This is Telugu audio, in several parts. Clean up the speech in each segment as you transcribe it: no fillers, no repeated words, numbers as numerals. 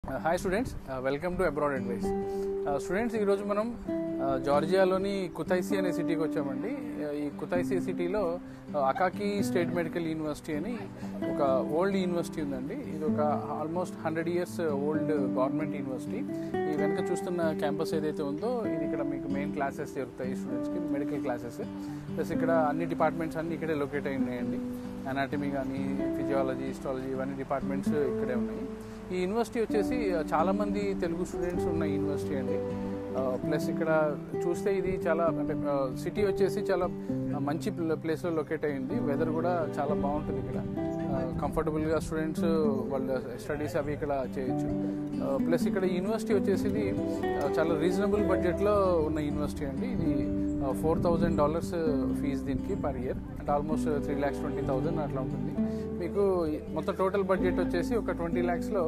Hi students, welcome to abroad advice. Students, ఈరోజు మనం జార్జియాలోని కుతైసి అనే సిటీకి వచ్చామండి. ఈ కుతైసి సిటీలో అకాకి స్టేట్ మెడికల్ యూనివర్సిటీ అని ఒక ఓల్డ్ యూనివర్సిటీ ఉందండి. ఇది ఒక almost 100 years old government university. ఈ వెనక చూస్తున్న క్యాంపస్ ఏదైతే ఉందో ఇది ఇక్కడ మీకు మెయిన్ క్లాసెస్ జరుగుతాయి స్టూడెంట్స్కి, మెడికల్ క్లాసెస్. ప్లస్ ఇక్కడ అన్ని డిపార్ట్మెంట్స్ అన్నీ ఇక్కడే లొకేట్ అయి ఉన్నాయండి. అనాటమీ కానీ, ఫిజియాలజీ, హిస్టాలజీ ఇవన్నీ డిపార్ట్మెంట్స్ ఇక్కడే ఉన్నాయి. ఈ యూనివర్సిటీ వచ్చేసి చాలామంది తెలుగు స్టూడెంట్స్ ఉన్న యూనివర్సిటీ అండి. ప్లస్ ఇక్కడ చూస్తే ఇది చాలా అంటే సిటీ వచ్చేసి చాలా మంచి ప్లేస్లో లొకేట్ అయ్యింది. వెదర్ కూడా చాలా బాగుంటుంది ఇక్కడ. కంఫర్టబుల్గా స్టూడెంట్స్ వాళ్ళ స్టడీస్ అవి ఇక్కడ చేయొచ్చు. ప్లస్ ఇక్కడ యూనివర్సిటీ వచ్చేసి ఇది చాలా రీజనబుల్ బడ్జెట్లో ఉన్న యూనివర్సిటీ అండి. ఇది $4,000 ఫీజు దీనికి పర్ ఇయర్, అంటే ఆల్మోస్ట్ 3,20,000 అట్లా ఉంటుంది. మీకు మొత్తం టోటల్ బడ్జెట్ వచ్చేసి ఒక 20 lakhsలో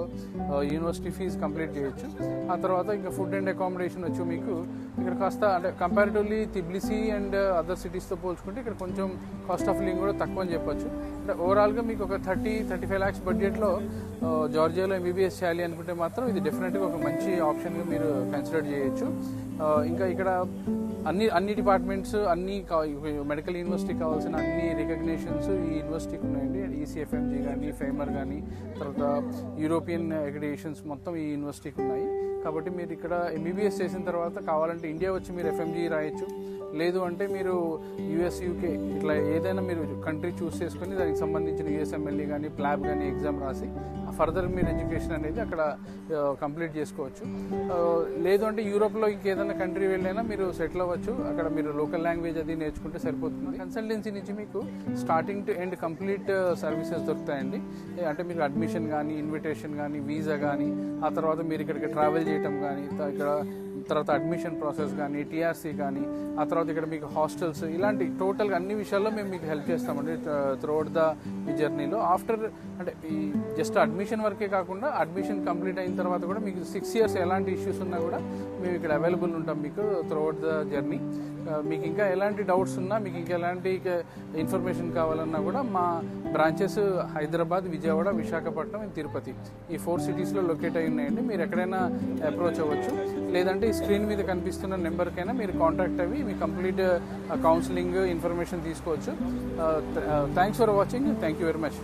యూనివర్సిటీ ఫీజు కంప్లీట్ చేయొచ్చు. ఆ తర్వాత ఇంకా ఫుడ్ అండ్ అకామిడేషన్ వచ్చి మీకు ఇక్కడ కాస్త అంటే కంపారిటివ్లీ తిబ్లిసి అండ్ అదర్ సిటీస్తో పోల్చుకుంటే ఇక్కడ కొంచెం కాస్ట్ ఆఫ్ లివింగ్ కూడా తక్కువ అని చెప్పొచ్చు. అంటే ఓవరాల్గా మీకు ఒక 30-35 lakhs బడ్జెట్లో జార్జియాలో ఎంబీబీఎస్ చేయాలి అనుకుంటే మాత్రం ఇది డెఫినెట్గా ఒక మంచి ఆప్షన్గా మీరు కన్సిడర్ చేయొచ్చు. ఇంకా ఇక్కడ అన్ని డిపార్ట్మెంట్స్, అన్ని మెడికల్ యూనివర్సిటీ కావాల్సిన అన్ని రికగ్నేషన్స్ ఈ యూనివర్సిటీకి ఉన్నాయండి. ఈసీఎఫ్ఎంజీ కానీ, ఫేమర్ కానీ, తర్వాత యూరోపియన్ అక్రిడిటేషన్స్ మొత్తం ఈ యూనివర్సిటీకి ఉన్నాయి. కాబట్టి మీరు ఇక్కడ ఎంబీబీఎస్ చేసిన తర్వాత కావాలంటే ఇండియా వచ్చి మీరు ఎఫ్ఎంజీ రాయొచ్చు. లేదు అంటే మీరు యూఎస్, యూకే ఇట్లా ఏదైనా మీరు కంట్రీ చూస్ చేసుకొని దానికి సంబంధించిన యూఎస్ఎంఎల్ఈ కానీ, ప్లాబ్ కానీ ఎగ్జామ్ రాసి ఫర్దర్ మీరు ఎడ్యుకేషన్ అనేది అక్కడ కంప్లీట్ చేసుకోవచ్చు. లేదు అంటే యూరోప్లో ఇంకేదైనా కంట్రీ వెళ్ళైనా మీరు సెటిల్ అవ్వచ్చు. అక్కడ మీరు లోకల్ లాంగ్వేజ్ అది నేర్చుకుంటే సరిపోతుంది. కన్సల్టెన్సీ నుంచి మీకు starting to end complete services దొరుకుతాయండి. అంటే మీకు అడ్మిషన్ కానీ, ఇన్విటేషన్ కానీ, వీసా కానీ, ఆ తర్వాత మీరు ఇక్కడికి ట్రావెల్ చేయటం కానీ, ఇక్కడ తర్వాత అడ్మిషన్ ప్రాసెస్ కానీ, టీఆర్సీ కానీ, ఆ తర్వాత ఇక్కడ మీకు హాస్టల్స్, ఇలాంటి టోటల్గా అన్ని విషయాల్లో మేము మీకు హెల్ప్ చేస్తామండి త్రూఅవుట్ ద ఈ జర్నీలో. ఆఫ్టర్ అంటే ఈ జస్ట్ అడ్మిషన్ వరకే కాకుండా అడ్మిషన్ కంప్లీట్ అయిన తర్వాత కూడా మీకు 6 years ఎలాంటి ఇష్యూస్ ఉన్నా కూడా మేము ఇక్కడ అవైలబుల్ ఉంటాం మీకు త్రూఅవుట్ ద జర్నీ. మీకు ఇంకా ఎలాంటి డౌట్స్ ఉన్నా, మీకు ఇంకా ఎలాంటి ఇన్ఫర్మేషన్ కావాలన్నా కూడా మా బ్రాంచెస్ హైదరాబాద్, విజయవాడ, విశాఖపట్నం, తిరుపతి ఈ 4 cities లొకేట్ అయి ఉన్నాయండి. మీరు ఎక్కడైనా అప్రోచ్ అవ్వచ్చు. లేదంటే ఈ స్క్రీన్ మీద కనిపిస్తున్న నెంబర్కైనా మీరు కాంటాక్ట్ అయ్యి మీ కంప్లీట్ కౌన్సిలింగ్ ఇన్ఫర్మేషన్ తీసుకోవచ్చు. Thanks for watching. Thank you very much.